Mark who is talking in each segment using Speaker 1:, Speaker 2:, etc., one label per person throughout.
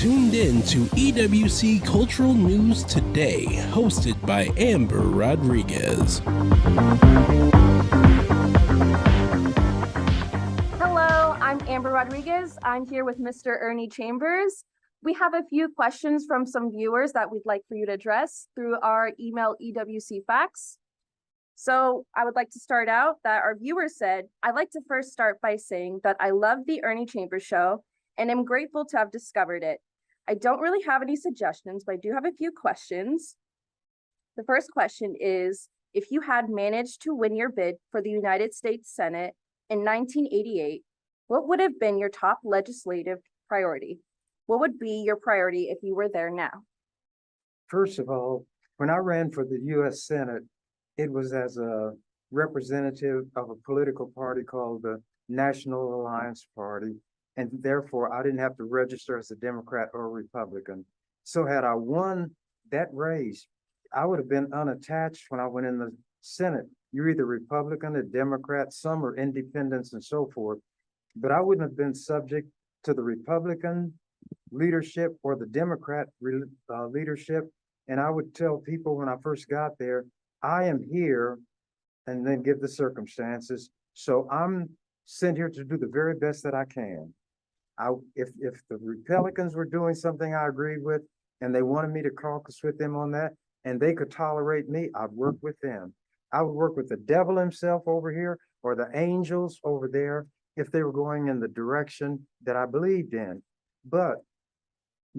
Speaker 1: tuned in to EWC Cultural News Today, hosted by Amber Rodriguez.
Speaker 2: Hello, I'm Amber Rodriguez. I'm here with Mr. Ernie Chambers. We have a few questions from some viewers that we'd like for you to address through our email EWC Facts. So I would like to start out that our viewer said, I'd like to first start by saying that I love the Ernie Chambers Show and am grateful to have discovered it. I don't really have any suggestions, but I do have a few questions. The first question is, if you had managed to win your bid for the United States Senate in 1988, what would have been your top legislative priority? What would be your priority if you were there now?
Speaker 3: First of all, when I ran for the U.S. Senate, it was as a representative of a political party called the National Alliance Party, and therefore I didn't have to register as a Democrat or a Republican. So had I won that race, I would have been unattached when I went in the Senate. You're either Republican or Democrat, some are independents and so forth, but I wouldn't have been subject to the Republican leadership or the Democrat leadership. And I would tell people when I first got there, I am here, and then give the circumstances. So I'm sent here to do the very best that I can. If the Republicans were doing something I agreed with, and they wanted me to caucus with them on that, and they could tolerate me, I'd work with them. I would work with the devil himself over here, or the angels over there, if they were going in the direction that I believed in. But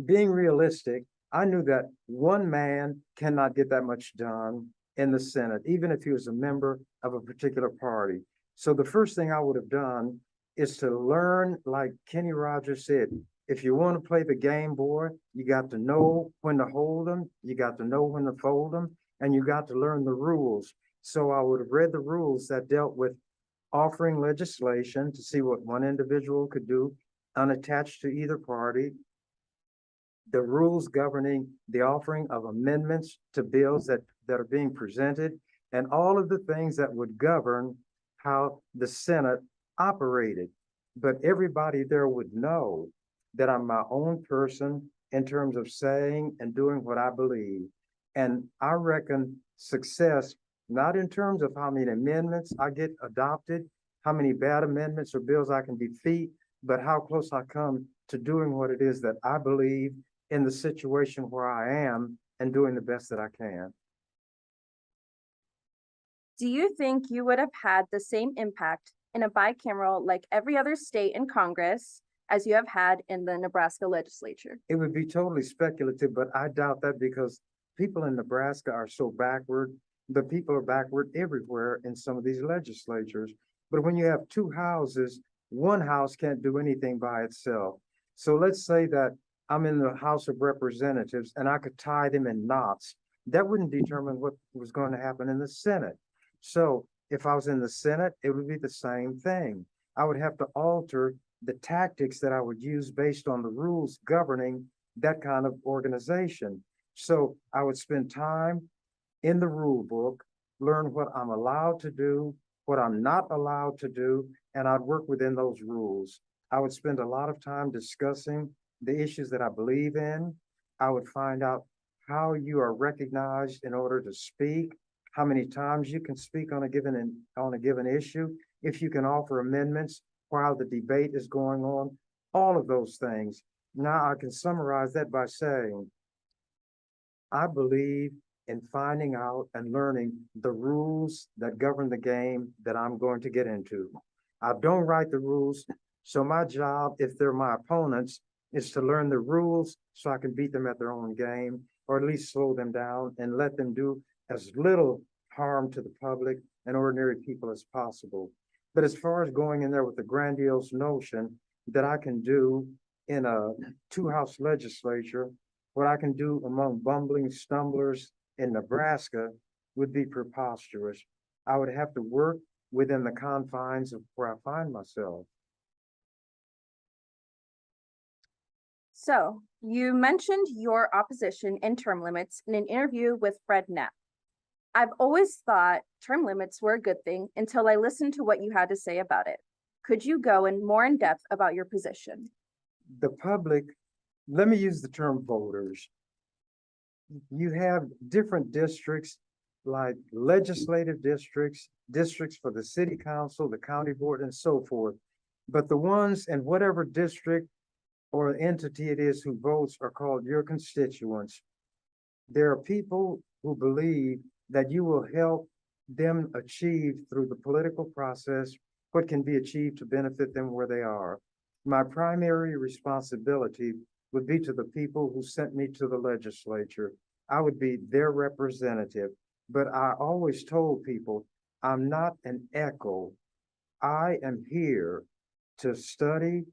Speaker 3: being realistic, I knew that one man cannot get that much done in the Senate, even if he was a member of a particular party. So the first thing I would have done is to learn, like Kenny Rogers said, if you want to play the game, boy, you got to know when to hold them, you got to know when to fold them, and you got to learn the rules. So I would have read the rules that dealt with offering legislation to see what one individual could do unattached to either party, the rules governing the offering of amendments to bills that are being presented, and all of the things that would govern how the Senate operated. But everybody there would know that I'm my own person in terms of saying and doing what I believe. And I reckon success, not in terms of how many amendments I get adopted, how many bad amendments or bills I can defeat, but how close I come to doing what it is that I believe in the situation where I am and doing the best that I can.
Speaker 2: Do you think you would have had the same impact in a bicameral like every other state in Congress as you have had in the Nebraska legislature?
Speaker 3: It would be totally speculative, but I doubt that because people in Nebraska are so backward, but people are backward everywhere in some of these legislatures. But when you have two houses, one house can't do anything by itself. So let's say that I'm in the House of Representatives and I could tie them in knots. That wouldn't determine what was going to happen in the Senate. So if I was in the Senate, it would be the same thing. I would have to alter the tactics that I would use based on the rules governing that kind of organization. So I would spend time in the rule book, learn what I'm allowed to do, what I'm not allowed to do, and I'd work within those rules. I would spend a lot of time discussing the issues that I believe in. I would find out how you are recognized in order to speak, how many times you can speak on a given issue, if you can offer amendments while the debate is going on, all of those things. Now I can summarize that by saying, I believe in finding out and learning the rules that govern the game that I'm going to get into. I don't write the rules, so my job, if they're my opponents, is to learn the rules so I can beat them at their own game, or at least slow them down and let them do as little harm to the public and ordinary people as possible. But as far as going in there with the grandiose notion that I can do in a two-house legislature, what I can do among bumbling stumblers in Nebraska would be preposterous. I would have to work within the confines of where I find myself.
Speaker 2: So you mentioned your opposition in term limits in an interview with Fred Knapp. I've always thought term limits were a good thing until I listened to what you had to say about it. Could you go in more in depth about your position?
Speaker 3: The public let me use the term voters. You have different districts, like legislative districts, districts for the city council, the county board, and so forth. But the ones in whatever district or entity it is who votes are called your constituents. There are people who believe that you will help them achieve through the political process what can be achieved to benefit them where they are. My primary responsibility would be to the people who sent me to the legislature. I would be their representative, but I always told people, I'm not an echo. I am here to study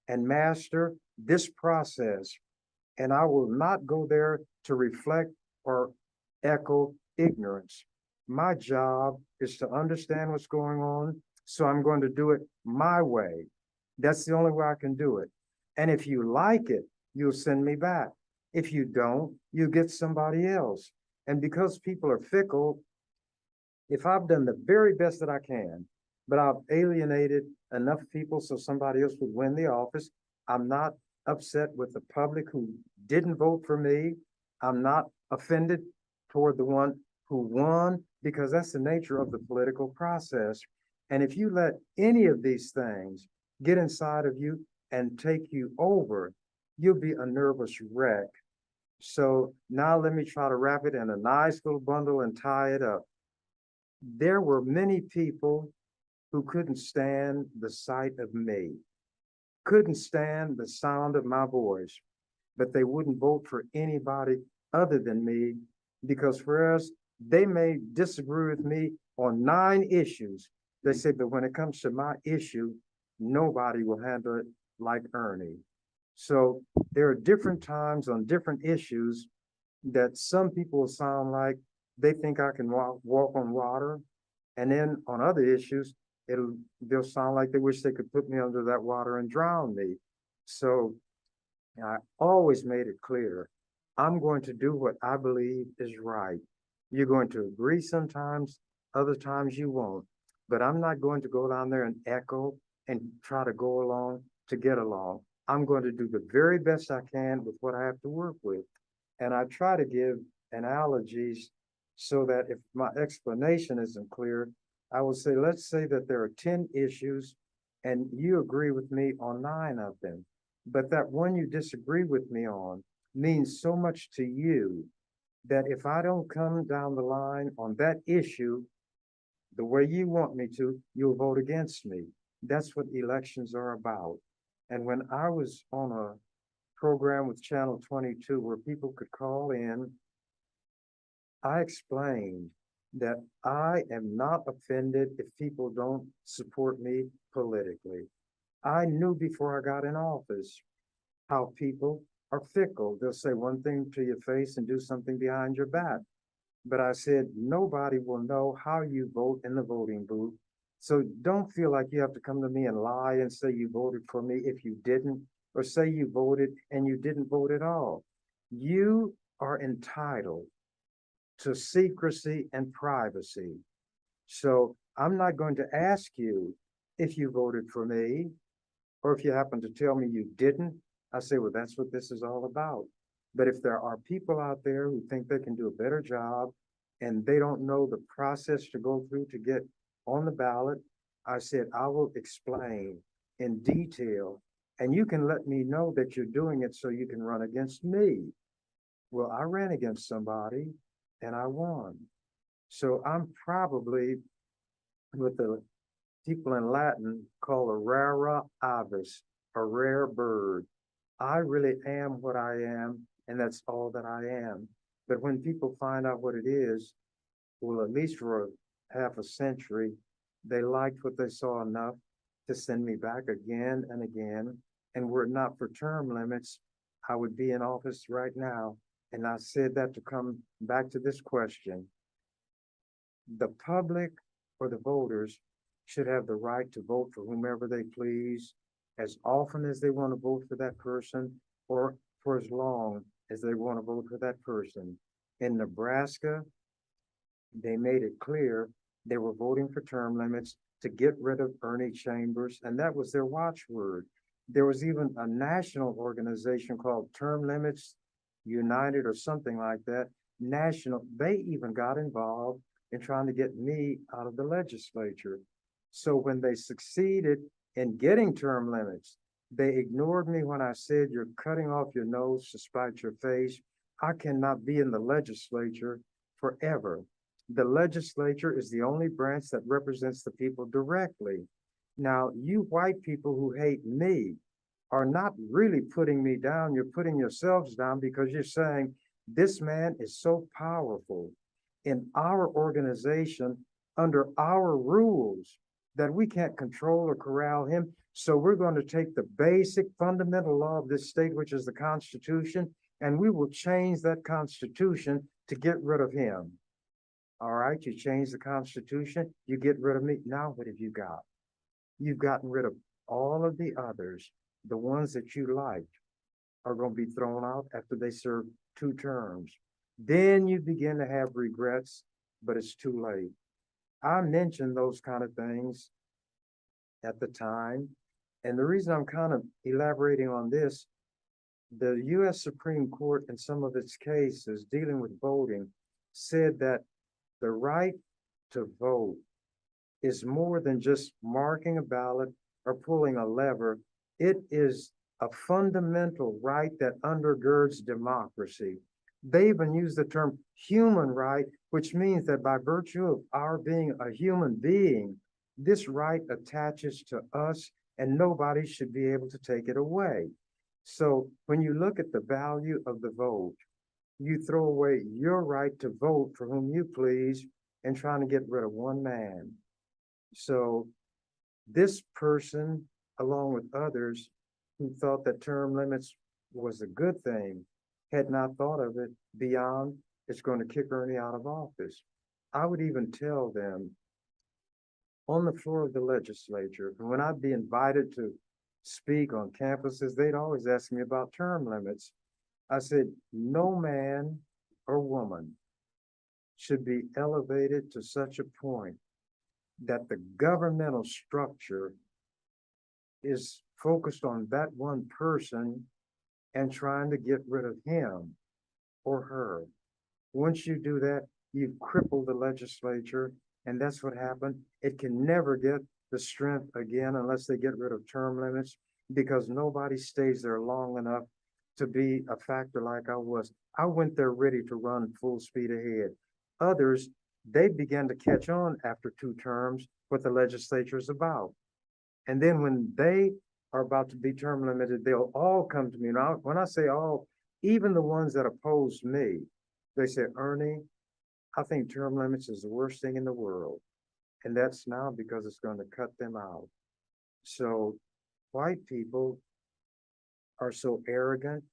Speaker 3: and master this process, and I will not go there to reflect or echo ignorance. My job is to understand what's going on, so I'm going to do it my way. That's the only way I can do it. And if you like it, you'll send me back. If you don't, you get somebody else. And because people are fickle, if I've done the very best that I can, but I've alienated enough people so somebody else would win the office, I'm not upset with the public who didn't vote for me. I'm not offended toward the one who won, because that's the nature of the political process. And if you let any of these things get inside of you and take you over, you'll be a nervous wreck. So now let me try to wrap it in a nice little bundle and tie it up. There were many people who couldn't stand the sight of me, couldn't stand the sound of my voice, but they wouldn't vote for anybody other than me, because whereas they may disagree with me on 9 issues, they say, but when it comes to my issue, nobody will handle it like Ernie. So there are different times on different issues that some people sound like they think I can walk on water. And then on other issues, they'll sound like they wish they could put me under that water and drown me. So I always made it clear, I'm going to do what I believe is right. You're going to agree sometimes, other times you won't. But I'm not going to go down there and echo and try to go along to get along. I'm going to do the very best I can with what I have to work with. And I try to give analogies so that if my explanation isn't clear, I will say, let's say that there are 10 issues and you agree with me on 9 of them, but that one you disagree with me on means so much to you that if I don't come down the line on that issue the way you want me to, you'll vote against me. That's what elections are about. And when I was on a program with Channel 22 where people could call in, I explained that I am not offended if people don't support me politically. I knew before I got in office how people are fickle. They'll say one thing to your face and do something behind your back. But I said, nobody will know how you vote in the voting booth. So don't feel like you have to come to me and lie and say you voted for me if you didn't, or say you voted and you didn't vote at all. You are entitled to secrecy and privacy. So I'm not going to ask you if you voted for me, or if you happen to tell me you didn't. I say, well, that's what this is all about. But if there are people out there who think they can do a better job and they don't know the process to go through to get on the ballot, I said, I will explain in detail, and you can let me know that you're doing it so you can run against me. Well, I ran against somebody and I won. So I'm probably what the people in Latin call a rara avis, a rare bird. I really am what I am, and that's all that I am. But when people find out what it is, well, at least for half a century, they liked what they saw enough to send me back again and again. And were it not for term limits, I would be in office right now. And I said that to come back to this question. The public or the voters should have the right to vote for whomever they please, as often as they want to vote for that person, or for as long as they want to vote for that person. In Nebraska, they made it clear they were voting for term limits to get rid of Ernie Chambers, and that was their watchword. There was even a national organization called Term Limits United or something like that. National, they even got involved in trying to get me out of the legislature. So when they succeeded in getting term limits, they ignored me when I said, you're cutting off your nose to spite your face. I cannot be in the legislature forever. The legislature is the only branch that represents the people directly. Now, you white people who hate me are not really putting me down. You're putting yourselves down because you're saying this man is so powerful in our organization under our rules that we can't control or corral him. So we're going to take the basic fundamental law of this state, which is the Constitution, and we will change that Constitution to get rid of him. All right, you change the Constitution, you get rid of me. Now what have you got? You've gotten rid of all of the others. The ones that you liked are going to be thrown out after they serve 2 terms. Then you begin to have regrets, but it's too late. I mentioned those kind of things at the time. And the reason I'm kind of elaborating on this, the US Supreme Court in some of its cases dealing with voting said that the right to vote is more than just marking a ballot or pulling a lever. It is a fundamental right that undergirds democracy. They even use the term human right, which means that by virtue of our being a human being, this right attaches to us and nobody should be able to take it away. So when you look at the value of the vote, you throw away your right to vote for whom you please and trying to get rid of one man. So this person, along with others who thought that term limits was a good thing, had not thought of it beyond it's going to kick Ernie out of office. I would even tell them on the floor of the legislature, and when I'd be invited to speak on campuses, they'd always ask me about term limits. I said, no man or woman should be elevated to such a point that the governmental structure is focused on that one person and trying to get rid of him or her. Once you do that, you've crippled the legislature, and that's what happened. It can never get the strength again unless they get rid of term limits, because nobody stays there long enough to be a factor like I was. I went there ready to run full speed ahead. Others, they began to catch on after 2 terms what the legislature is about. And then when they are about to be term limited, they'll all come to me. Now, when I say all, even the ones that oppose me, they say, Ernie, I think term limits is the worst thing in the world. And that's now because it's going to cut them out. So white people are so arrogant,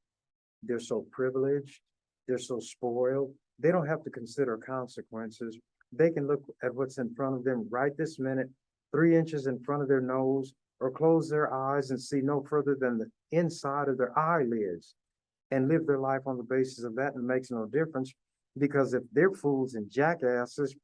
Speaker 3: they're so privileged, they're so spoiled, they don't have to consider consequences. They can look at what's in front of them right this minute, 3 inches in front of their nose, or close their eyes and see no further than the inside of their eyelids and live their life on the basis of that. And it makes no difference, because if they're fools and jackasses,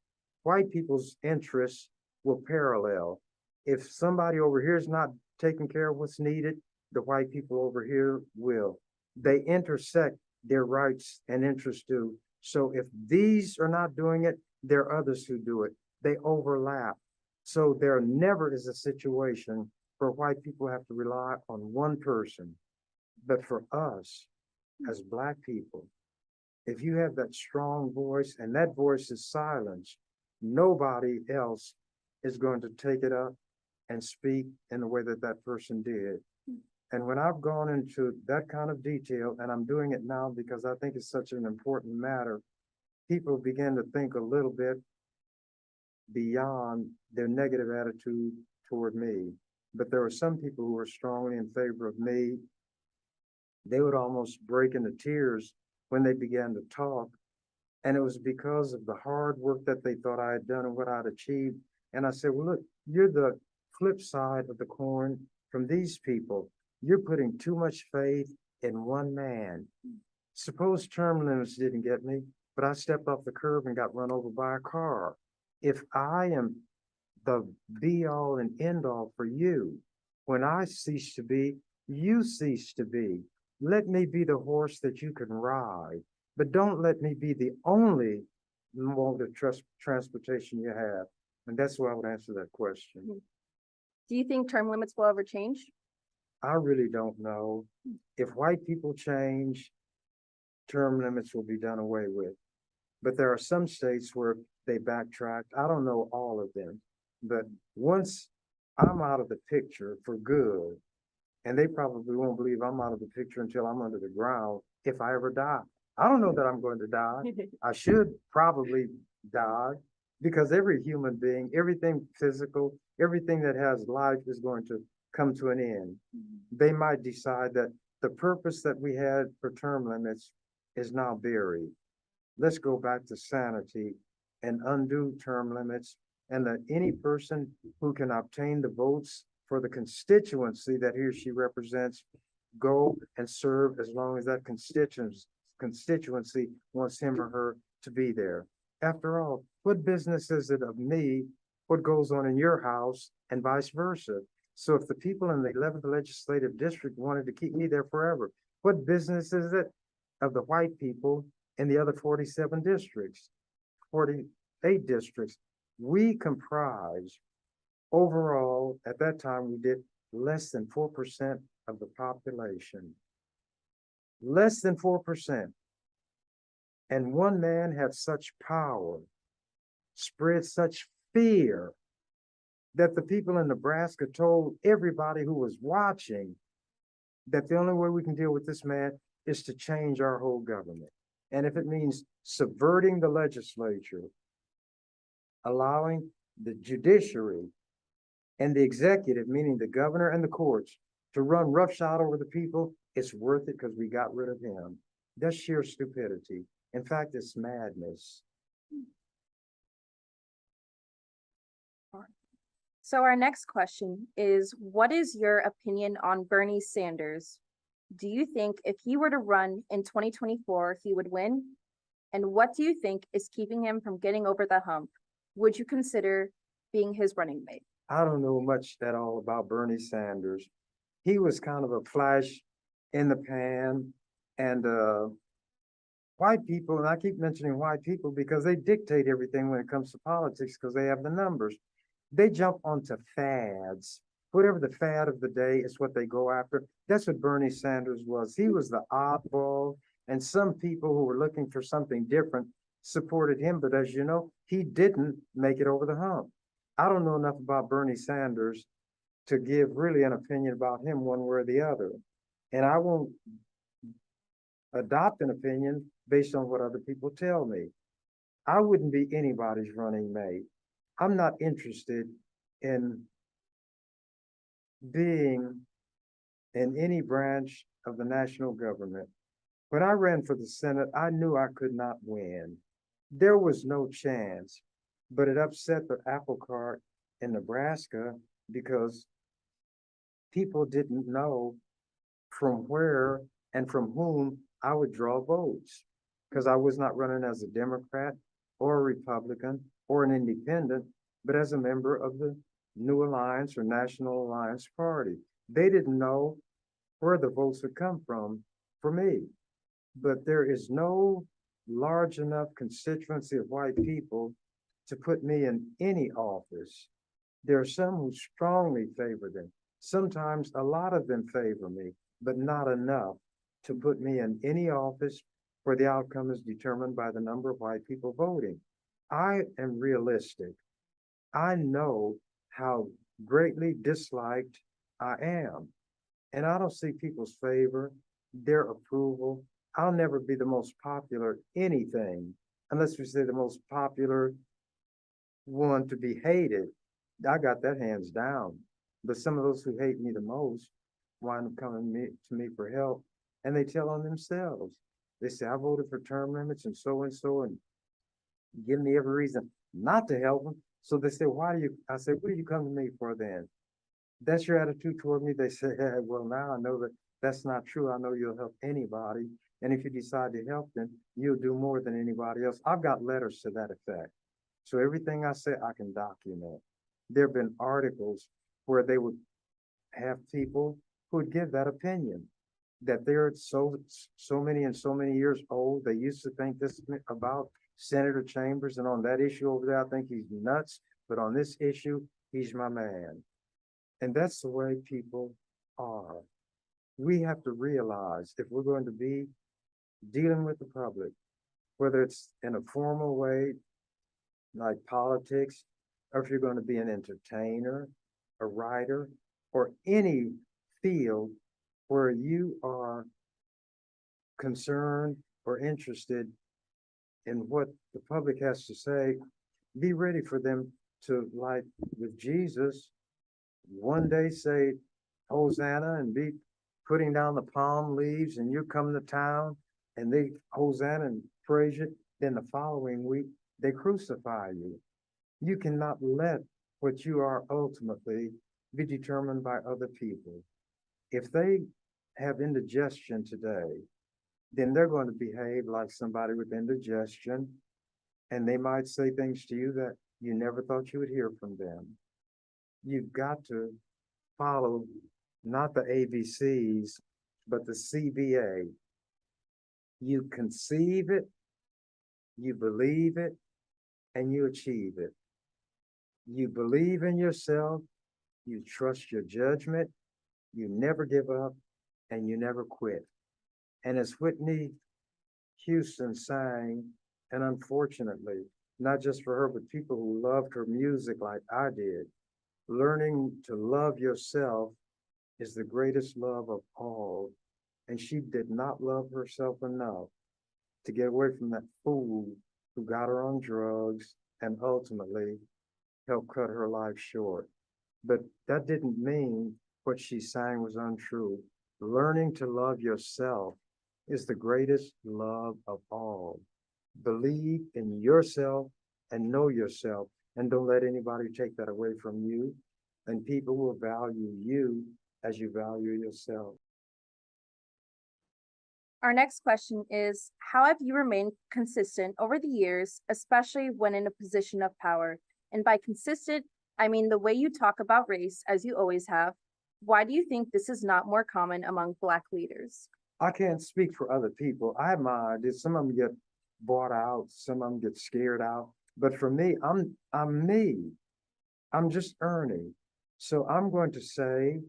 Speaker 3: white people's interests will parallel. If somebody over here is not taking care of what's needed, the white people over here will. They intersect, their rights and interests do. So if these are not doing it, there are others who do it. They overlap. So there never is a situation where white people have to rely on one person. But for us, as Black people, if you have that strong voice and that voice is silenced, nobody else is going to take it up and speak in the way that that person did. And when I've gone into that kind of detail, and I'm doing it now because I think it's such an important matter, people begin to think a little bit beyond their negative attitude toward me. But there were some people who were strongly in favor of me. They would almost break into tears when they began to talk. And it was because of the hard work that they thought I had done and what I'd achieved. And I said, well, look, you're the flip side of the coin from these people. You're putting too much faith in one man. Suppose term limits didn't get me, but I stepped off the curb and got run over by a car. If I am the be all and end all for you, when I cease to be, You cease to be. Let me be the horse that you can ride, but don't let me be the only mode of transportation you have. And that's why I would answer that question.
Speaker 2: Do you think term limits will ever change?
Speaker 3: I really don't know. If white people change, term limits will be done away with. But there are some states where they backtracked. I don't know all of them. But once I'm out of the picture for good, and they probably won't believe I'm out of the picture until I'm under the ground if I ever die. I don't know that I'm going to die. I should probably die because every human being, everything physical, everything that has life is going to come to an end. They might decide that the purpose that we had for term limits is now buried. Let's go back to sanity and undo term limits and let any person who can obtain the votes for the constituency that he or she represents go and serve as long as that constituency wants him or her to be there. After all, what business is it of me what goes on in your house and vice versa? So if the people in the 11th legislative district wanted to keep me there forever, what business is it of the white people in the other 47 districts, 48 districts? We comprise overall, at that time, we did less than 4% of the population. Less than 4%. And one man had such power, spread such fear, that the people in Nebraska told everybody who was watching that the only way we can deal with this man is to change our whole government. And if it means subverting the legislature, allowing the judiciary and the executive, meaning the governor and the courts, to run roughshod over the people, it's worth it because we got rid of him. That's sheer stupidity. In fact, it's madness.
Speaker 2: So our next question is, what is your opinion on Bernie Sanders? Do you think if he were to run in 2024, he would win? And what do you think is keeping him from getting over the hump? Would you consider being his running mate?
Speaker 3: I don't know much at all about Bernie Sanders. He was kind of a flash in the pan, and white people, and I keep mentioning white people because they dictate everything when it comes to politics because they have the numbers. They jump onto fads. Whatever the fad of the day is what they go after. That's what Bernie Sanders was. He was the oddball, and some people who were looking for something different supported him. But as you know, he didn't make it over the hump. I don't know enough about Bernie Sanders to give really an opinion about him one way or the other. And I won't adopt an opinion based on what other people tell me. I wouldn't be anybody's running mate. I'm not interested in being in any branch of the national government. When I ran for the Senate, I knew I could not win. There was no chance, but it upset the apple cart in Nebraska because people didn't know from where and from whom I would draw votes because I was not running as a Democrat or a Republican or an independent, but as a member of the New Alliance or National Alliance Party. They didn't know where the votes would come from for me. But there is no large enough constituency of white people to put me in any office. There are some who strongly favor them. Sometimes a lot of them favor me, but not enough to put me in any office where the outcome is determined by the number of white people voting. I am realistic. I know how greatly disliked I am. And I don't see people's favor, their approval. I'll never be the most popular anything, unless we say the most popular one to be hated. I got that hands down. But some of those who hate me the most wind up coming to me for help, and they tell on themselves. They say, I voted for term limits and so, and give me every reason not to help them. So they say, why do you, I say, what do you come to me for then? That's your attitude toward me. They say, hey, well, now I know that that's not true. I know you'll help anybody. And if you decide to help them, you'll do more than anybody else. I've got letters to that effect. So everything I say, I can document. There have been articles where they would have people who would give that opinion. That they're so many and so many years old. They used to think this about Senator Chambers, and on that issue over there, I think he's nuts. But on this issue, he's my man. And that's the way people are. We have to realize if we're going to be dealing with the public, whether it's in a formal way, like politics, or if you're going to be an entertainer, a writer, or any field where you are concerned or interested in what the public has to say, be ready for them to, like with Jesus, one day say Hosanna and be putting down the palm leaves, and you come to town and they Hosanna and praise you. Then the following week, they crucify you. You cannot let what you are ultimately be determined by other people. If they have indigestion today, then they're going to behave like somebody with indigestion, and they might say things to you that you never thought you would hear from them. You've got to follow not the ABCs, but the CBA. You conceive it, you believe it, and you achieve it. You believe in yourself, you trust your judgment, you never give up, and you never quit. And as Whitney Houston sang, and unfortunately, not just for her, but people who loved her music like I did, learning to love yourself is the greatest love of all. And she did not love herself enough to get away from that fool who got her on drugs and ultimately helped cut her life short. But that didn't mean what she sang was untrue. Learning to love yourself is the greatest love of all. Believe in yourself and know yourself, and don't let anybody take that away from you. And people will value you as you value yourself.
Speaker 2: Our next question is, how have you remained consistent over the years, especially when in a position of power? And by consistent, I mean the way you talk about race, as you always have. Why do you think this is not more common among Black leaders?
Speaker 3: I can't speak for other people. I have my ideas. Some of them get bought out, some of them get scared out. But for me, I'm me. I'm just Ernie. So I'm going to say,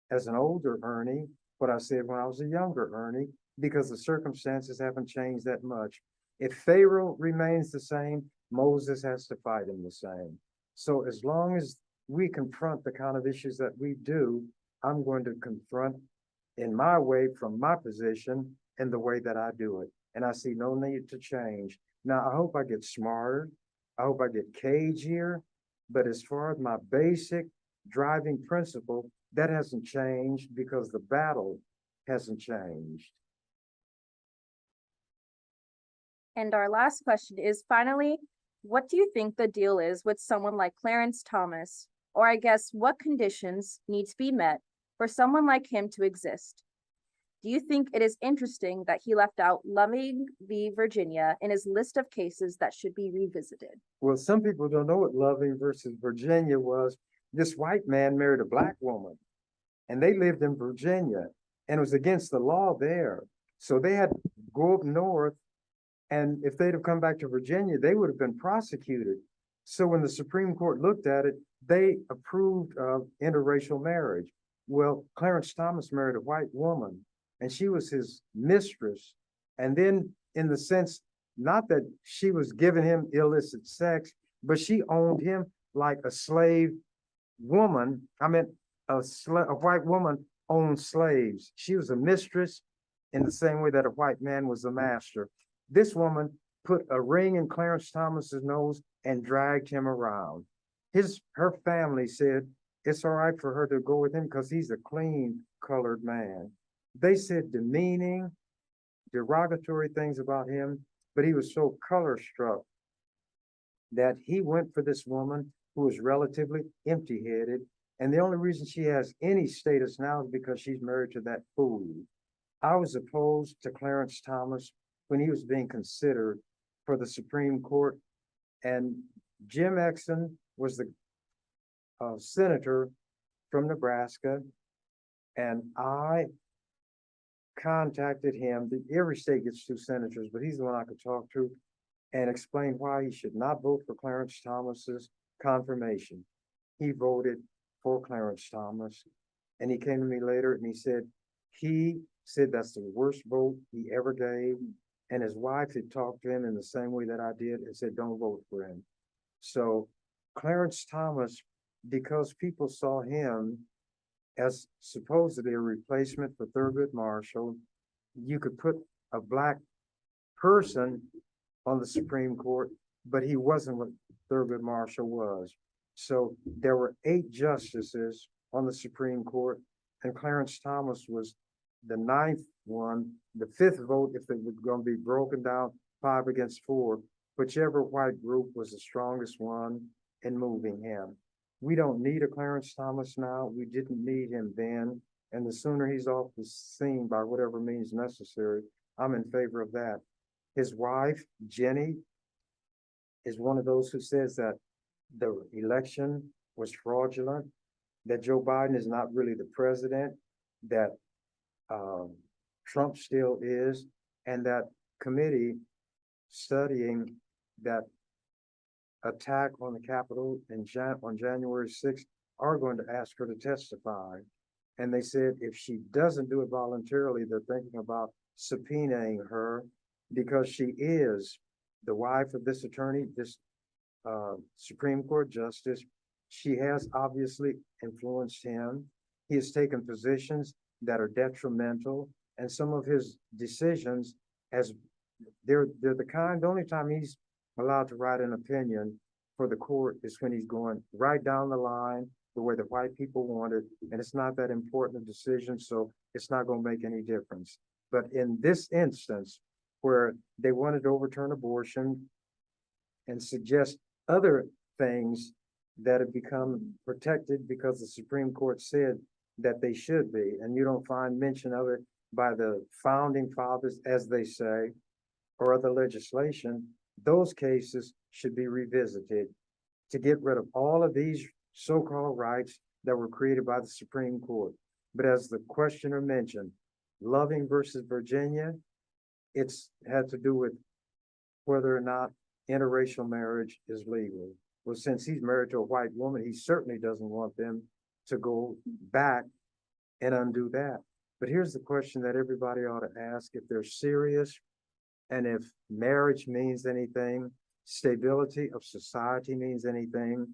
Speaker 3: as an older Ernie, what I said when I was a younger Ernie, because the circumstances haven't changed that much. If Pharaoh remains the same, Moses has to fight him the same. So as long as we confront the kind of issues that we do, I'm going to confront in my way, from my position, and the way that I do it. And I see no need to change. Now, I hope I get smarter. I hope I get cagier. But as far as my basic driving principle, that hasn't changed because the battle hasn't changed.
Speaker 2: And our last question is, finally, what do you think the deal is with someone like Clarence Thomas? Or I guess, what conditions need to be met for someone like him to exist? Do you think it is interesting that he left out Loving v. Virginia in his list of cases that should be revisited?
Speaker 3: Well, some people don't know what Loving versus Virginia was. This white man married a Black woman, and they lived in Virginia, and it was against the law there. So they had to go up north, and if they'd have come back to Virginia, they would have been prosecuted. So when the Supreme Court looked at it, they approved of interracial marriage. Well, Clarence Thomas married a white woman, and she was his mistress. And then in the sense, not that she was giving him illicit sex, but she owned him like a slave woman. I mean, a white woman owned slaves. She was a mistress in the same way that a white man was a master. This woman put a ring in Clarence Thomas's nose and dragged him around. Her family said it's all right for her to go with him because he's a clean colored man. They said demeaning, derogatory things about him, but he was so color struck that he went for this woman who was relatively empty-headed. And the only reason she has any status now is because she's married to that fool. I was opposed to Clarence Thomas when he was being considered for the Supreme Court. And Jim Exon was the senator from Nebraska. And I contacted him. Every state gets 2 senators, but he's the one I could talk to and explain why he should not vote for Clarence Thomas's confirmation. He voted for Clarence Thomas. And he came to me later and he said that's the worst vote he ever gave. And his wife had talked to him in the same way that I did and said, don't vote for him. So Clarence Thomas, because people saw him as supposedly a replacement for Thurgood Marshall, you could put a black person on the Supreme Court, but he wasn't what Thurgood Marshall was. So there were 8 justices on the Supreme Court, and Clarence Thomas was the 9th one, the 5th vote, if it was going to be broken down 5 against 4, whichever white group was the strongest one in moving him. We don't need a Clarence Thomas now. We didn't need him then. And the sooner he's off the scene by whatever means necessary, I'm in favor of that. His wife, Jenny, is one of those who says that the election was fraudulent, that Joe Biden is not really the president, that Trump still is, and that committee studying that attack on the Capitol on January 6th are going to ask her to testify. And they said if she doesn't do it voluntarily, they're thinking about subpoenaing her because she is the wife of this attorney, this Supreme Court justice. She has obviously influenced him. He has taken positions that are detrimental, and some of his decisions, as they're the kind, the only time he's allowed to write an opinion for the court is when he's going right down the line the way the white people want it, and it's not that important a decision, so it's not going to make any difference. But in this instance, where they wanted to overturn abortion and suggest other things that have become protected because the Supreme Court said that they should be, and you don't find mention of it by the founding fathers, as they say, or other legislation, those cases should be revisited to get rid of all of these so-called rights that were created by the Supreme Court. But as the questioner mentioned, Loving versus Virginia, it's had to do with whether or not interracial marriage is legal. Well, since he's married to a white woman, he certainly doesn't want them to go back and undo that. But here's the question that everybody ought to ask: if they're serious and if marriage means anything, stability of society means anything,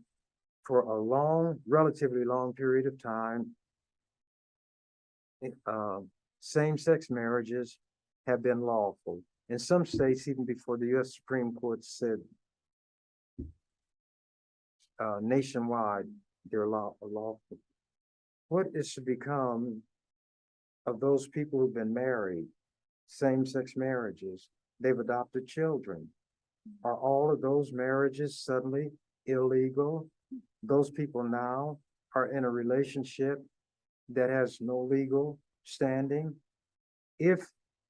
Speaker 3: for a long, relatively long period of time, same-sex marriages have been lawful. In some states, even before the U.S. Supreme Court said nationwide, they're lawful. What is to become of those people who've been married, same-sex marriages? They've adopted children. Are all of those marriages suddenly illegal? Those people now are in a relationship that has no legal standing. If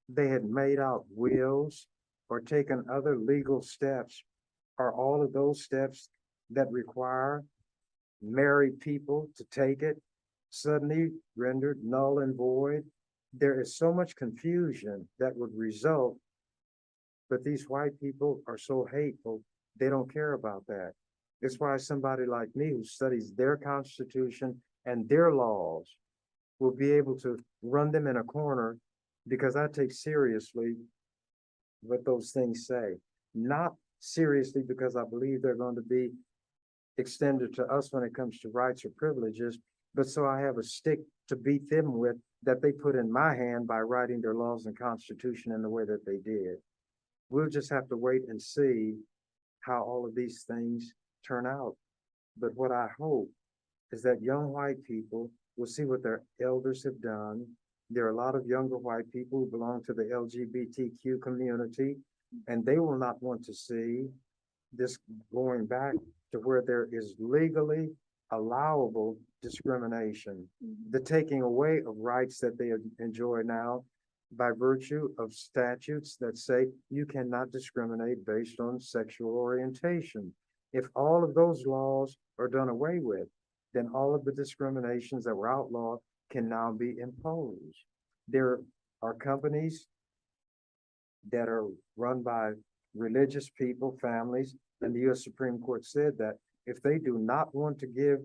Speaker 3: they had made out wills or taken other legal steps, are all of those steps that require married people to take it suddenly rendered null and void? There is so much confusion that would result, but these white people are so hateful, they don't care about that. It's why somebody like me who studies their constitution and their laws will be able to run them in a corner, because I take seriously what those things say. Not seriously because I believe they're going to be extended to us when it comes to rights or privileges, but so I have a stick to beat them with that they put in my hand by writing their laws and constitution in the way that they did. We'll just have to wait and see how all of these things turn out. But what I hope is that young white people will see what their elders have done. There are a lot of younger white people who belong to the LGBTQ community, and they will not want to see this going back to where there is legally allowable discrimination, the taking away of rights that they enjoy now by virtue of statutes that say you cannot discriminate based on sexual orientation. If all of those laws are done away with, then all of the discriminations that were outlawed can now be imposed. There are companies that are run by religious people, families, and the US Supreme Court said that if they do not want to give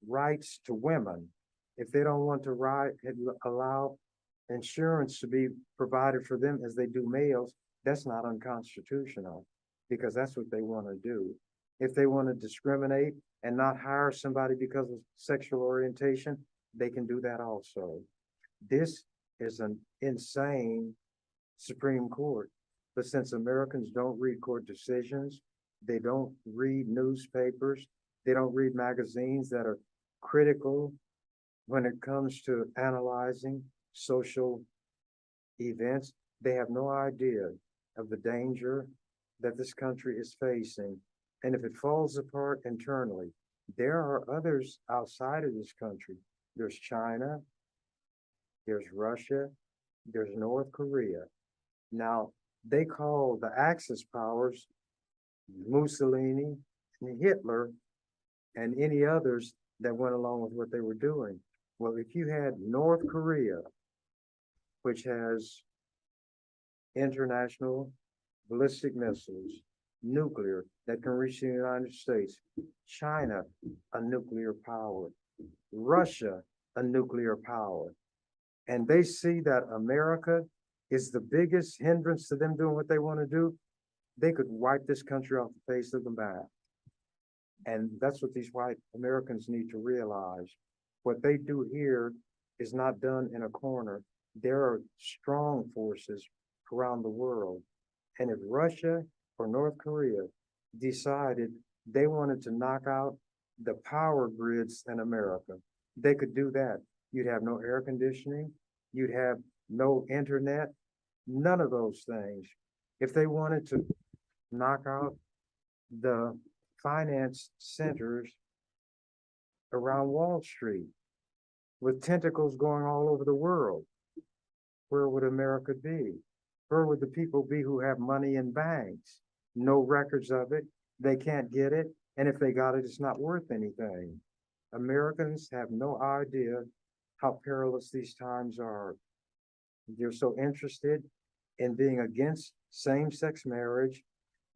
Speaker 3: rights to women, if they don't want to allow insurance to be provided for them as they do males, that's not unconstitutional because that's what they want to do. If they want to discriminate and not hire somebody because of sexual orientation, they can do that also. This is an insane Supreme Court. But since Americans don't read court decisions, they don't read newspapers, they don't read magazines that are critical when it comes to analyzing social events, they have no idea of the danger that this country is facing. And if it falls apart internally, there are others outside of this country. There's China, there's Russia, there's North Korea. Now, they call the Axis powers Mussolini and Hitler and any others that went along with what they were doing. Well, if you had North Korea, which has international ballistic missiles, nuclear that can reach the United States, China, a nuclear power, Russia, a nuclear power, and they see that America is the biggest hindrance to them doing what they want to do, they could wipe this country off the face of the map. And that's what these white Americans need to realize. What they do here is not done in a corner. There are strong forces around the world. And if Russia or North Korea decided they wanted to knock out the power grids in America, they could do that. You'd have no air conditioning. You'd have no internet, none of those things. If they wanted to knock out the finance centers around Wall Street with tentacles going all over the world, where would America be? Where would the people be who have money in banks? No records of it. They can't get it. And if they got it, it's not worth anything. Americans have no idea how perilous these times are. They're so interested in being against same-sex marriage,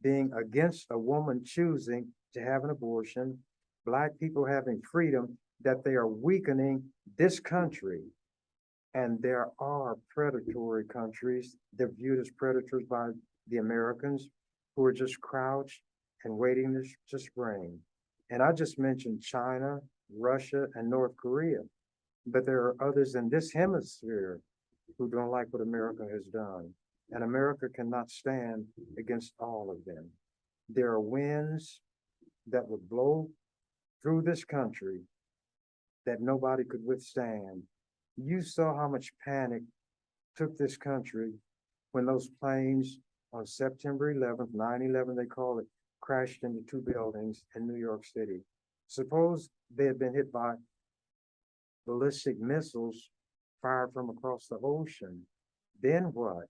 Speaker 3: being against a woman choosing to have an abortion, Black people having freedom, that they are weakening this country. And there are predatory countries. They're viewed as predators by the Americans who are just crouched and waiting to spring. And I just mentioned China, Russia, and North Korea, but there are others in this hemisphere who don't like what America has done. And America cannot stand against all of them. There are winds that would blow through this country that nobody could withstand. You saw how much panic took this country when those planes on September 11th, 9/11, they call it, crashed into two buildings in New York City. Suppose they had been hit by ballistic missiles fired from across the ocean. Then what?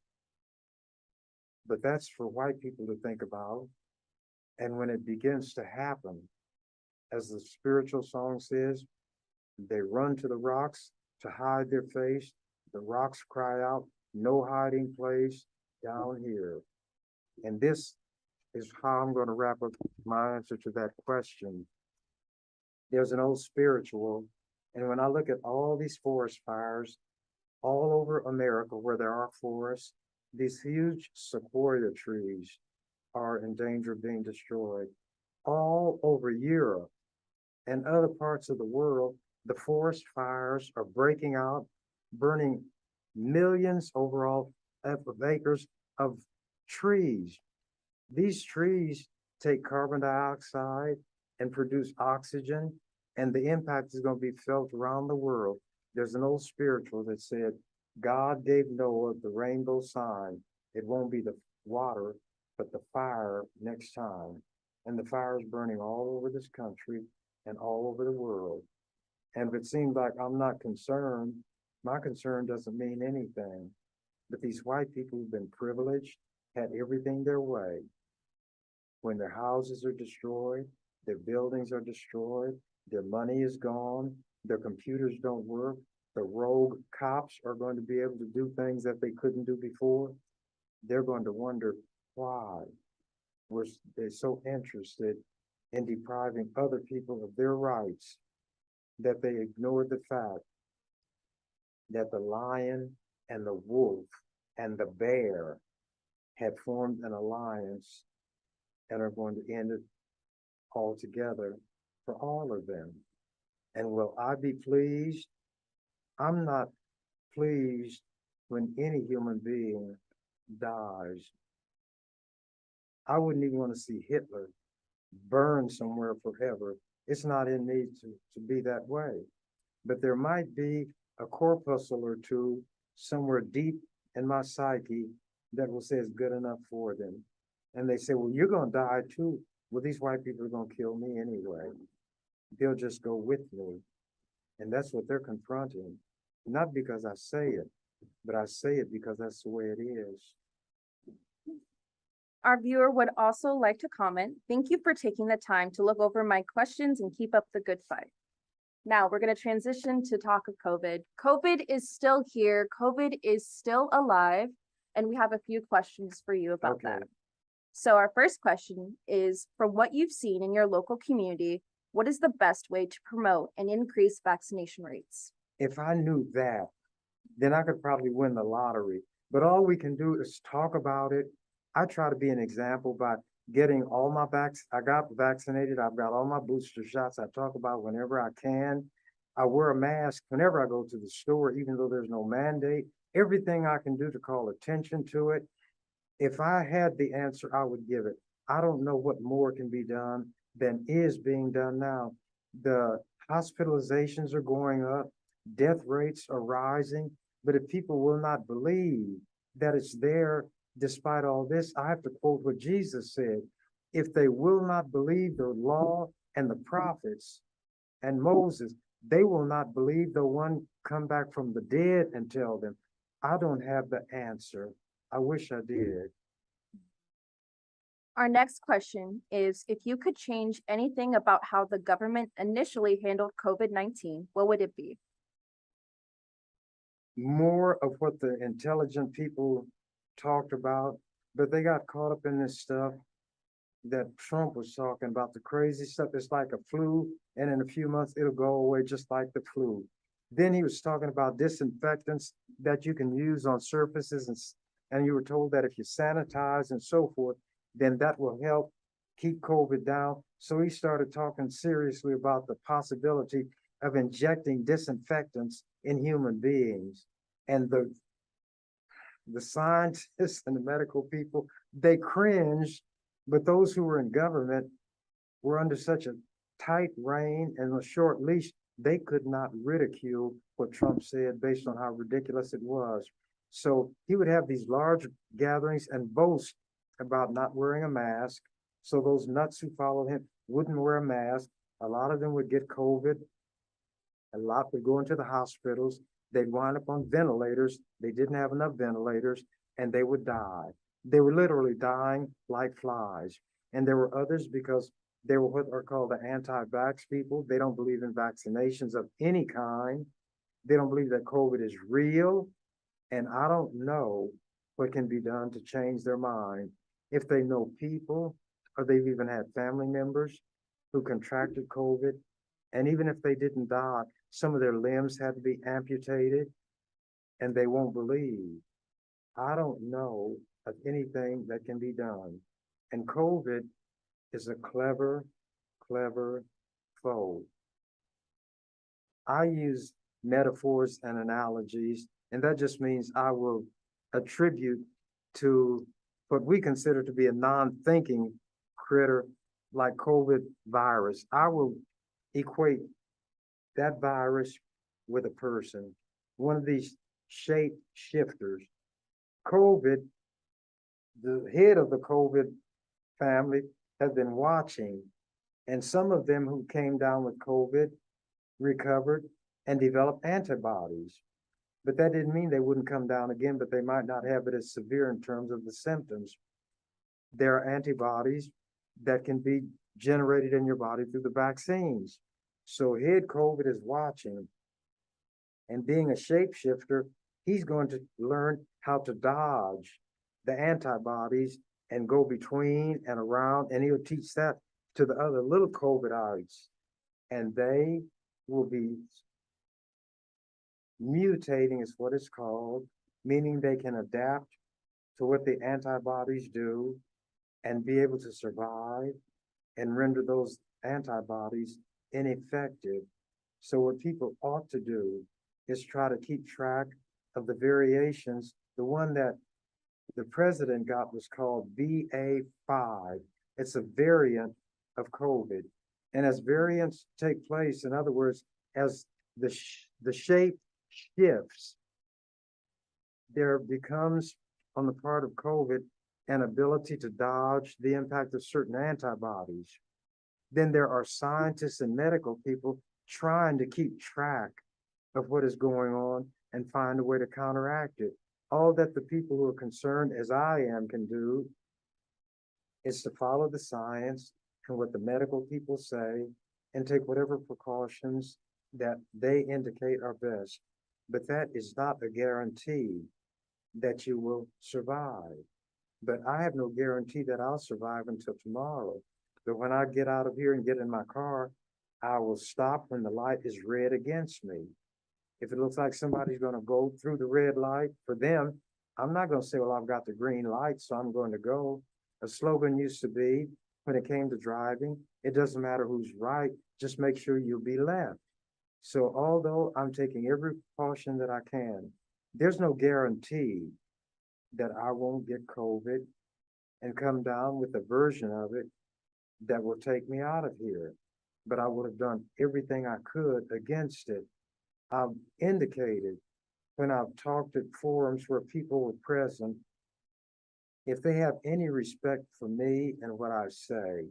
Speaker 3: But that's for white people to think about. And when it begins to happen, as the spiritual song says, they run to the rocks to hide their face. The rocks cry out, no hiding place down here. And this is how I'm going to wrap up my answer to that question. There's an old spiritual, and when I look at all these forest fires all over America where there are forests, these huge sequoia trees are in danger of being destroyed. All over Europe and other parts of the world, the forest fires are breaking out, burning millions overall of acres of trees. These trees take carbon dioxide and produce oxygen, and the impact is going to be felt around the world. There's an old spiritual that said, God gave Noah the rainbow sign. It won't be the water, but the fire next time. And the fire is burning all over this country and all over the world. And if it seems like I'm not concerned, my concern doesn't mean anything. But these white people who've been privileged, had everything their way. When their houses are destroyed, their buildings are destroyed, their money is gone, their computers don't work, the rogue cops are going to be able to do things that they couldn't do before. They're going to wonder why they're so interested in depriving other people of their rights that they ignored the fact that the lion and the wolf and the bear had formed an alliance and are going to end it all together for all of them. And will I be pleased? I'm not pleased when any human being dies. I wouldn't even want to see Hitler burn somewhere forever. It's not in me to be that way. But there might be a corpuscle or two somewhere deep in my psyche that will say it's good enough for them. And they say, well, you're going to die too. Well, these white people are going to kill me anyway. They'll just go with me. And that's what they're confronting. Not because I say it, but I say it because that's the way it is.
Speaker 2: Our viewer would also like to comment, thank you for taking the time to look over my questions and keep up the good fight. Now we're going to transition to talk of COVID. COVID is still here. COVID is still alive. And we have a few questions for you about that. So our first question is, from what you've seen in your local community, what is the best way to promote and increase vaccination rates?
Speaker 3: If I knew that, then I could probably win the lottery. But all we can do is talk about it. I try to be an example by getting all my I got vaccinated. I've got all my booster shots. I talk about whenever I can. I wear a mask whenever I go to the store, even though there's no mandate. Everything I can do to call attention to it. If I had the answer, I would give it. I don't know what more can be done than is being done now. The hospitalizations are going up. Death rates are rising. But if people will not believe that it's there, despite all this, I have to quote what Jesus said. If they will not believe the law and the prophets and Moses, they will not believe though one come back from the dead and tell them. I don't have the answer. I wish I did.
Speaker 2: Our next question is, if you could change anything about how the government initially handled COVID-19, what would it be?
Speaker 3: More of what the intelligent people talked about, but they got caught up in this stuff that Trump was talking about, the crazy stuff. It's like a flu, and in a few months it'll go away just like the flu. Then he was talking about disinfectants that you can use on surfaces, and you were told that if you sanitize and so forth, then that will help keep COVID down. So he started talking seriously about the possibility of injecting disinfectants in human beings. And the scientists and the medical people, they cringed, but those who were in government were under such a tight rein and a short leash, they could not ridicule what Trump said based on how ridiculous it was. So he would have these large gatherings and boast about not wearing a mask. So those nuts who followed him wouldn't wear a mask. A lot of them would get COVID. A lot would go into the hospitals. They'd wind up on ventilators. They didn't have enough ventilators and they would die. They were literally dying like flies. And there were others because they were what are called the anti-vax people. They don't believe in vaccinations of any kind. They don't believe that COVID is real. And I don't know what can be done to change their mind. If they know people, or they've even had family members who contracted COVID, and even if they didn't die, some of their limbs had to be amputated, and they won't believe. I don't know of anything that can be done. And COVID is a clever, clever foe. I use metaphors and analogies, and that just means I will attribute to what we consider to be a non-thinking critter like COVID virus. I will equate that virus with a person, one of these shape shifters. COVID, the head of the COVID family has been watching, and some of them who came down with COVID recovered and developed antibodies. But that didn't mean they wouldn't come down again, but they might not have it as severe in terms of the symptoms. There are antibodies that can be generated in your body through the vaccines. So head COVID is watching, And being a shapeshifter, he's going to learn how to dodge the antibodies and go between and around, and he'll teach that to the other little COVIDites, and they will be mutating, is what it's called, meaning they can adapt to what the antibodies do and be able to survive and render those antibodies ineffective. So what people ought to do is try to keep track of the variations. The one that the president got was called BA.5. It's a variant of COVID. And as variants take place, in other words, as the shape shifts, there becomes on the part of COVID an ability to dodge the impact of certain antibodies. Then there are scientists and medical people trying to keep track of what is going on and find a way to counteract it. All that the people who are concerned, as I am, can do is to follow the science and what the medical people say and take whatever precautions that they indicate are best. But that is not a guarantee that you will survive. But I have no guarantee that I'll survive until tomorrow. But when I get out of here and get in my car, I will stop when the light is red against me. If it looks like somebody's going to go through the red light for them, I'm not going to say, well, I've got the green light, so I'm going to go. A slogan used to be, when it came to driving, it doesn't matter who's right, just make sure you'll be left. So although I'm taking every precaution that I can, there's no guarantee that I won't get COVID and come down with a version of it that will take me out of here. But I would have done everything I could against it. I've indicated when I've talked at forums where people were present, if they have any respect for me and what I say,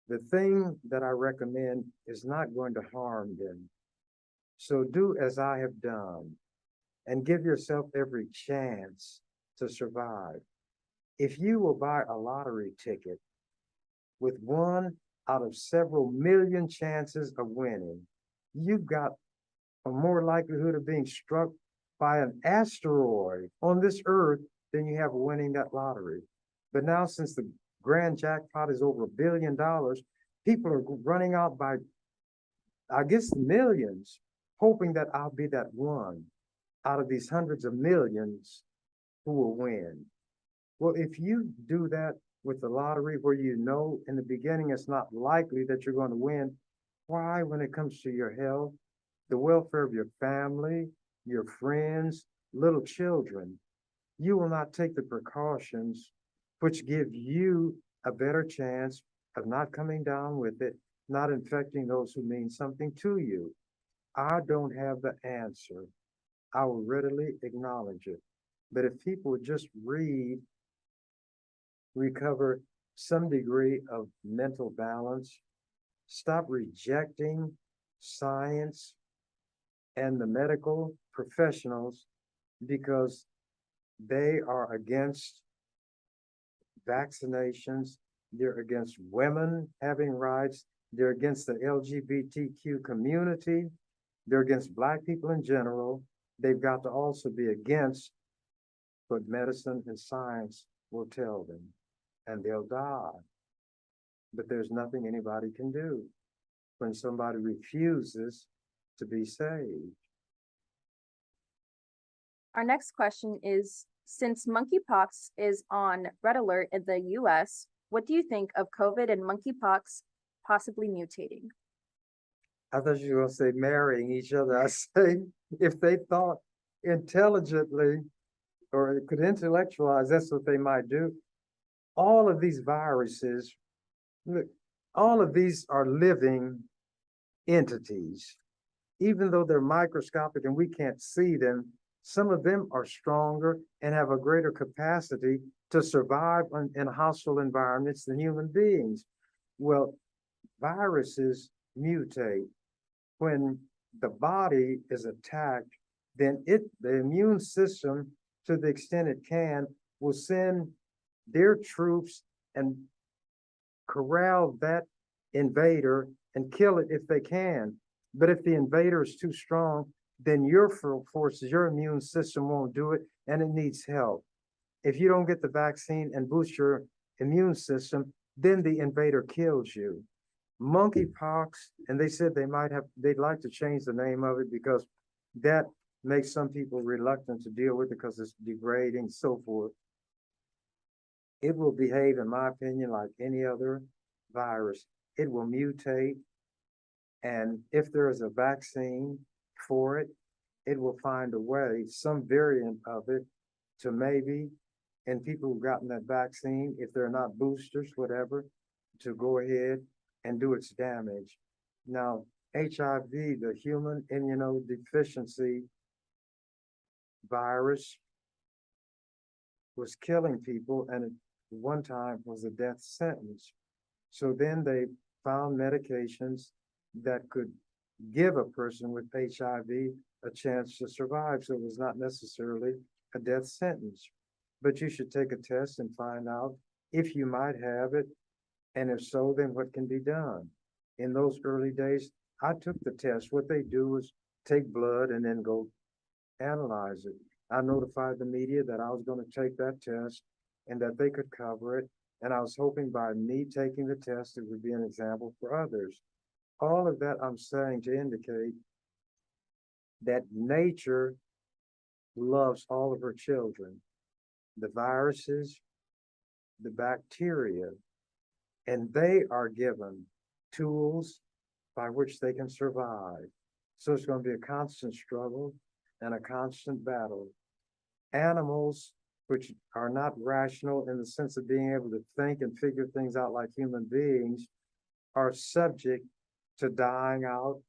Speaker 3: the thing that I recommend is not going to harm them. So do as I have done and give yourself every chance to survive. If you will buy a lottery ticket with one out of several million chances of winning, you've got a more likelihood of being struck by an asteroid on this earth than you have winning that lottery. But now, since the grand jackpot is over $1 billion, people are running out by, I guess, millions, hoping that I'll be that one out of these hundreds of millions who will win. Well, if you do that with the lottery where you know in the beginning it's not likely that you're going to win, why, when it comes to your health, the welfare of your family, your friends, little children, you will not take the precautions which give you a better chance of not coming down with it, not infecting those who mean something to you. I don't have the answer. I will readily acknowledge it. But if people would just recover some degree of mental balance, stop rejecting science and the medical professionals because they are against vaccinations, they're against women having rights, they're against the LGBTQ community, they're against Black people in general. They've got to also be against what medicine and science will tell them, and they'll die. But there's nothing anybody can do when somebody refuses to be saved.
Speaker 2: Our next question is, since monkeypox is on red alert in the US, what do you think of COVID and monkeypox possibly mutating?
Speaker 3: I thought you were going to say marrying each other. I say, if they thought intelligently or could intellectualize, that's what they might do. All of these viruses, look, all of these are living entities. Even though they're microscopic and we can't see them, some of them are stronger and have a greater capacity to survive in hostile environments than human beings. Well, viruses mutate. When the body is attacked, then the immune system, to the extent it can, will send their troops and corral that invader and kill it if they can. But if the invader is too strong, then your forces, your immune system won't do it, and it needs help. If you don't get the vaccine and boost your immune system, then the invader kills you. Monkeypox, and they said they'd like to change the name of it because that makes some people reluctant to deal with it because it's degrading, so forth. It will behave, in my opinion, like any other virus. It will mutate, and if there is a vaccine for it, it will find a way, some variant of it, to maybe, and people who've gotten that vaccine, if they're not boosters, whatever, to go ahead and do its damage. Now, HIV, the human immunodeficiency virus, was killing people, and at one time was a death sentence. So then they found medications that could give a person with HIV a chance to survive. So it was not necessarily a death sentence. But you should take a test and find out if you might have it. And if so, then what can be done? In those early days, I took the test. What they do is take blood and then go analyze it. I notified the media that I was going to take that test and that they could cover it. And I was hoping by me taking the test, it would be an example for others. All of that I'm saying to indicate that nature loves all of her children, the viruses, the bacteria, and they are given tools by which they can survive. So it's going to be a constant struggle and a constant battle. Animals, which are not rational in the sense of being able to think and figure things out like human beings, are subject to dying out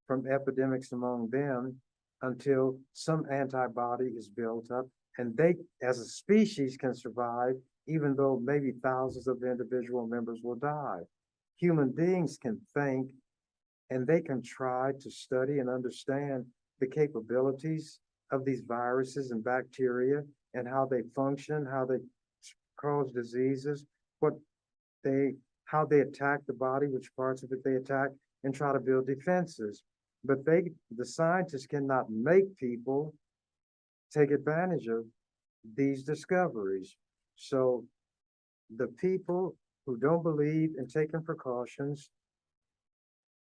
Speaker 3: from epidemics among them until some antibody is built up, and they, as a species, can survive, even though maybe thousands of individual members will die. Human beings can think, and they can try to study and understand the capabilities of these viruses and bacteria and how they function, how they cause diseases, how they attack the body, which parts of it they attack, and try to build defenses. But the scientists cannot make people take advantage of these discoveries. So the people who don't believe in taking precautions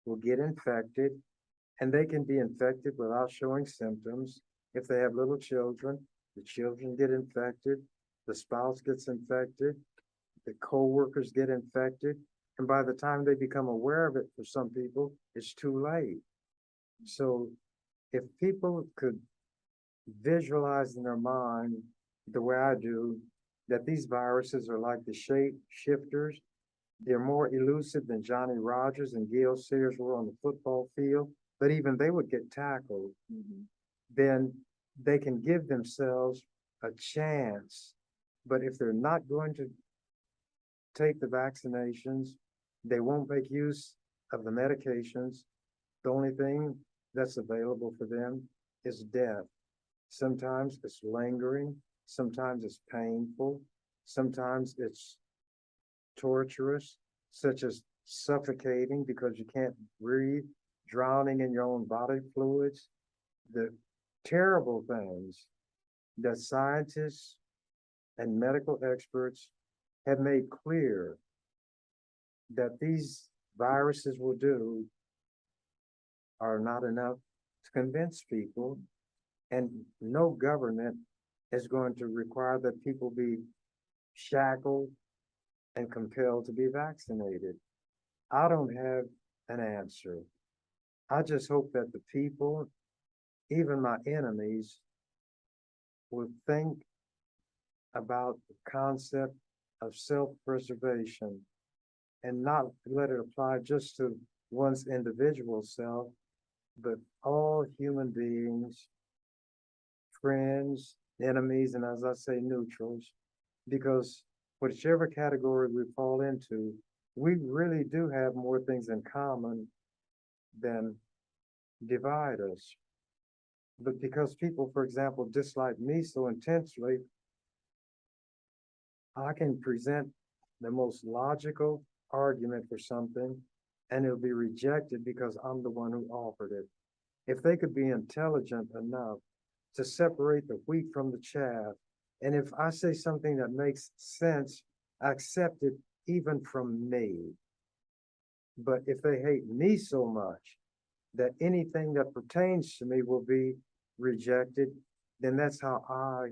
Speaker 3: will get infected, and they can be infected without showing symptoms. If they have little children, the children get infected, the spouse gets infected, the co-workers get infected, and by the time they become aware of it, for some people, it's too late. So if people could visualize in their mind the way I do, that these viruses are like the shape shifters, they're more elusive than Johnny Rodgers and Gale Sayers were on the football field, but even they would get tackled. Then they can give themselves a chance. But if they're not going to take the vaccinations, they won't make use of the medications. The only thing that's available for them is death. Sometimes it's lingering, sometimes it's painful, sometimes it's torturous, such as suffocating because you can't breathe, drowning in your own body fluids. The terrible things that scientists and medical experts have made clear that these viruses will do are not enough to convince people, and no government is going to require that people be shackled and compelled to be vaccinated. I don't have an answer. I just hope that the people, even my enemies, will think about the concept of self-preservation and not let it apply just to one's individual self, but all human beings, friends, enemies, and as I say, neutrals, because whichever category we fall into, we really do have more things in common than divide us. But because people, for example, dislike me so intensely, I can present the most logical argument for something and it'll be rejected because I'm the one who offered it. if they could be intelligent enough to separate the wheat from the chaff, and if I say something that makes sense, accept it even from me. But if they hate me so much that anything that pertains to me will be rejected, then that's how I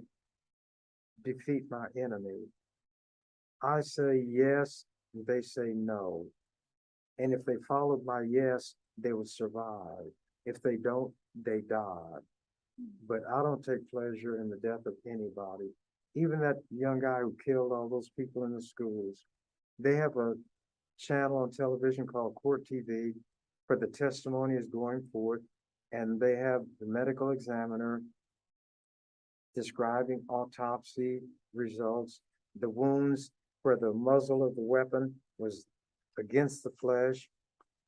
Speaker 3: defeat my enemy. I say yes, they say no. And if they followed my yes, they would survive. If they don't, they die. But I don't take pleasure in the death of anybody. Even that young guy who killed all those people in the schools, they have a channel on television called Court TV where the testimony is going forth, and they have the medical examiner describing autopsy results, the wounds where the muzzle of the weapon was against the flesh.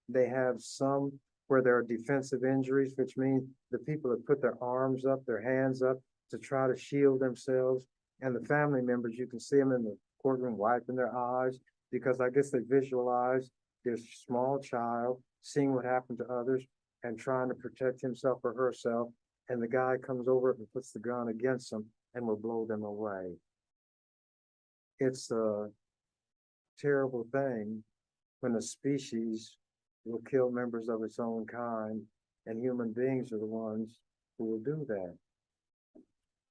Speaker 3: They have some where there are defensive injuries, which means the people have put their arms up, their hands up to try to shield themselves. And the family members, you can see them in the courtroom wiping their eyes because I guess they visualize this small child seeing what happened to others and trying to protect himself or herself. And the guy comes over and puts the gun against them and will blow them away. It's a terrible thing when a species will kill members of its own kind, and human beings are the ones who will do that.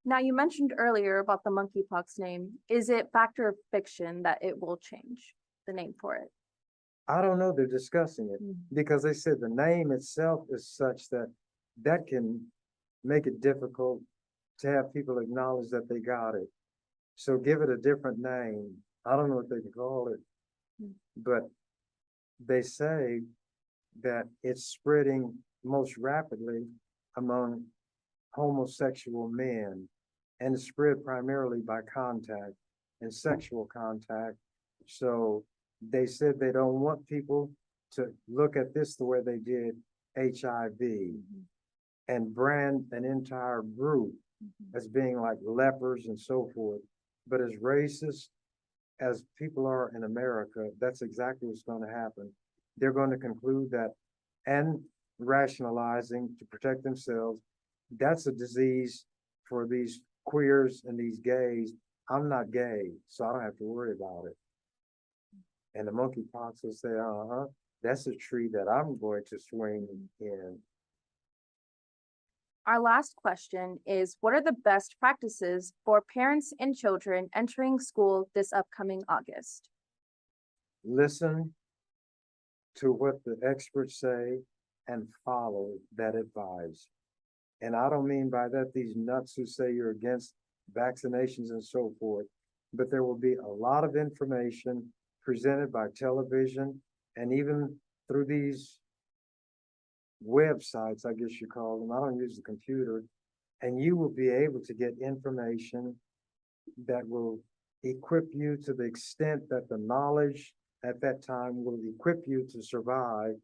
Speaker 2: Now, you mentioned earlier about the monkeypox name. Is it fact or fiction that it will change the name for it?
Speaker 3: I don't know, they're discussing it because they said the name itself is such that can make it difficult to have people acknowledge that they got it. So give it a different name. I don't know what they can call it, but they say that it's spreading most rapidly among homosexual men, and it's spread primarily by contact and sexual contact. So they said they don't want people to look at this the way they did HIV and brand an entire group as being like lepers and so forth. But as racist as people are in America, that's exactly what's going to happen. They're going to conclude that and rationalizing to protect themselves, that's a disease for these queers and these gays. I'm not gay, so I don't have to worry about it. And the monkeypox will say, that's a tree that I'm going to swing in.
Speaker 2: Our last question is, what are the best practices for parents and children entering school this upcoming August?
Speaker 3: Listen to what the experts say and follow that advice. And I don't mean by that these nuts who say you're against vaccinations and so forth, but there will be a lot of information presented by television and even through these websites, I guess you call them. I don't use the computer. And you will be able to get information that will equip you to the extent that the knowledge at that time will equip you to survive.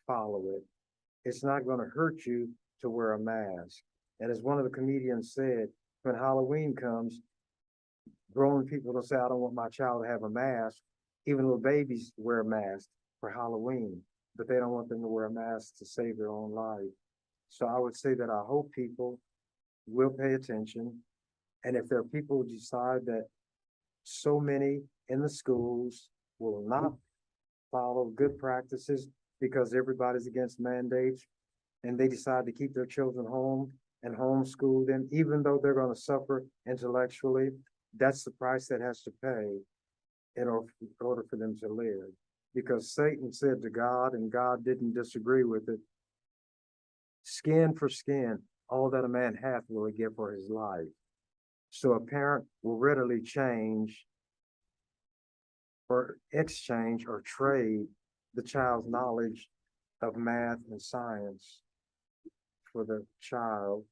Speaker 3: Follow it. It's not going to hurt you to wear a mask. And as one of the comedians said, when Halloween comes, grown people will say, I don't want my child to have a mask. Even little babies wear a mask for Halloween, but they don't want them to wear a mask to save their own life. So I would say that I hope people will pay attention. And if there are people who decide that so many in the schools will not follow good practices because everybody's against mandates, and they decide to keep their children home and homeschool them, even though they're going to suffer intellectually, that's the price that has to pay in order for them to live. Because Satan said to God, and God didn't disagree with it, skin for skin, all that a man hath will he give for his life. So a parent will readily change or exchange or trade the child's knowledge of math and science for the child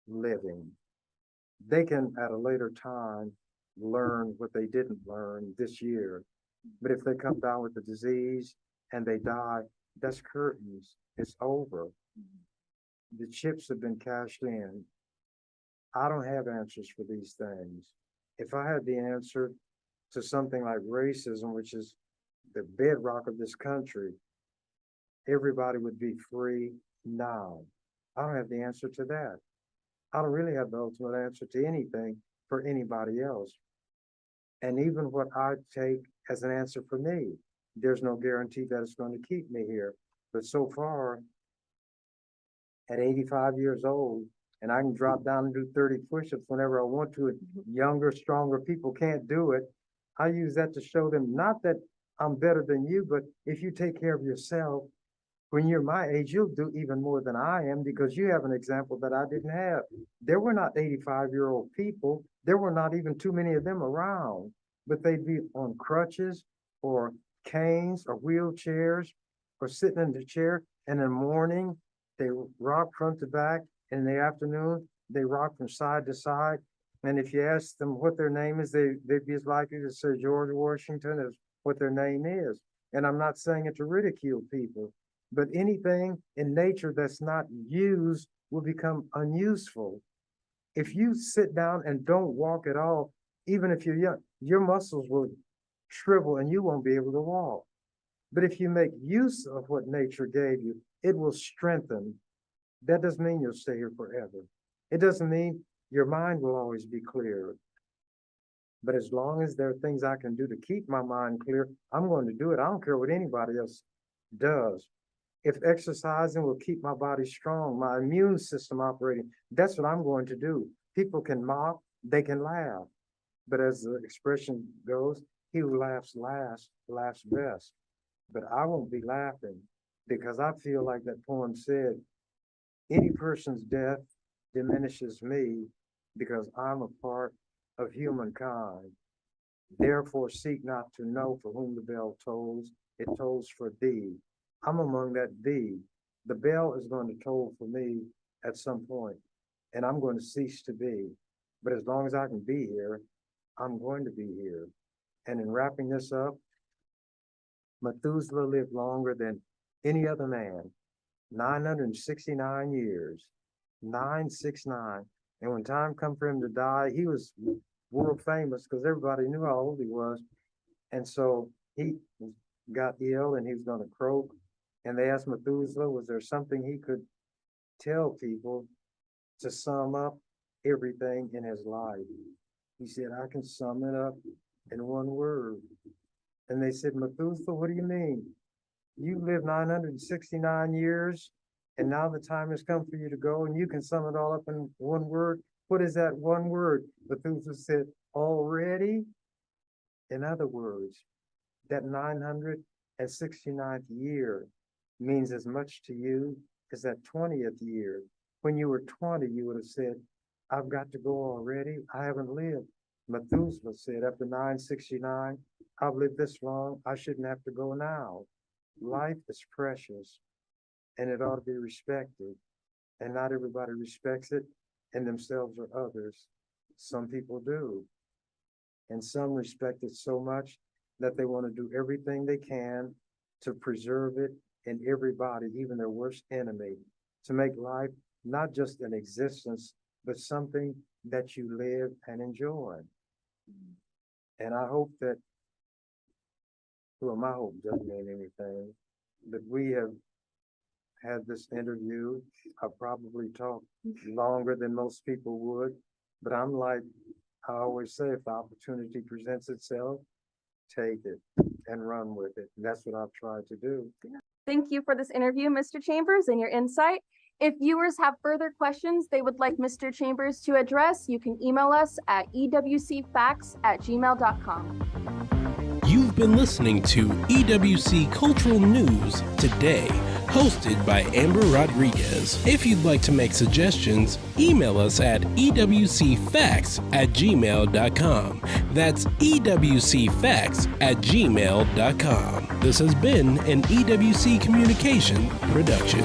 Speaker 3: living. They can at a later time learn what they didn't learn this year. But if they come down with the disease and they die, that's curtains. It's over. The chips have been cashed in. I don't have answers for these things. If I had the answer to something like racism, which is the bedrock of this country, everybody would be free. now? I don't have the answer to that. I don't really have the ultimate answer to anything for anybody else. And even what I take as an answer for me, there's no guarantee that it's going to keep me here. But so far, at 85 years old, and I can drop down and do 30 push-ups whenever I want to, and younger, stronger people can't do it. I use that to show them not that I'm better than you, but if you take care of yourself, when you're my age, you'll do even more than I am because you have an example that I didn't have. There were not 85-year-old people. There were not even too many of them around, but they'd be on crutches or canes or wheelchairs or sitting in the chair. And in the morning, they rock front to back. In the afternoon, they rock from side to side. And if you ask them what their name is, they'd be as likely to say George Washington as what their name is. And I'm not saying it to ridicule people, but anything in nature that's not used will become unuseful. If you sit down and don't walk at all, even if you're young, your muscles will shrivel and you won't be able to walk. But if you make use of what nature gave you, it will strengthen. That doesn't mean you'll stay here forever. It doesn't mean your mind will always be clear. But as long as there are things I can do to keep my mind clear, I'm going to do it. I don't care what anybody else does. If exercising will keep my body strong, my immune system operating, that's what I'm going to do. People can mock, they can laugh. But as the expression goes, he who laughs last, laughs best. But I won't be laughing because I feel like that poem said, any person's death diminishes me because I'm a part of humankind. Therefore, seek not to know for whom the bell tolls, it tolls for thee. I'm among that thee. The bell is going to toll for me at some point, and I'm going to cease to be. But as long as I can be here, I'm going to be here. And in wrapping this up, Methuselah lived longer than any other man, 969 years, 969. And when time come for him to die, he was world famous because everybody knew how old he was. And so he got ill and he was going to croak. And they asked Methuselah, was there something he could tell people to sum up everything in his life? He said, I can sum it up in one word. And they said, Methuselah, what do you mean? You lived 969 years, and now the time has come for you to go, and you can sum it all up in one word. What is that one word? Methuselah said, already? In other words, that 969th year means as much to you as that 20th year. When you were 20, you would have said, I've got to go already. I haven't lived. Methuselah said, after 969, I've lived this long. I shouldn't have to go now. Life is precious and it ought to be respected. And not everybody respects it in themselves or others. Some people do. And some respect it so much that they want to do everything they can to preserve it in everybody, even their worst enemy, to make life not just an existence, but something that you live and enjoy. And I hope that, well, my hope doesn't mean anything, but we have had this interview. I probably talked longer than most people would, but I'm like, I always say, if the opportunity presents itself, take it and run with it. And that's what I've tried to do.
Speaker 2: Thank you for this interview, Mr. Chambers, and your insight. If viewers have further questions they would like Mr. Chambers to address, you can email us at ewcfacts@gmail.com.
Speaker 1: You've been listening to EWC Cultural News Today, hosted by Amber Rodriguez. If you'd like to make suggestions, email us at ewcfacts@gmail.com. That's ewcfacts@gmail.com. This has been an EWC Communication production.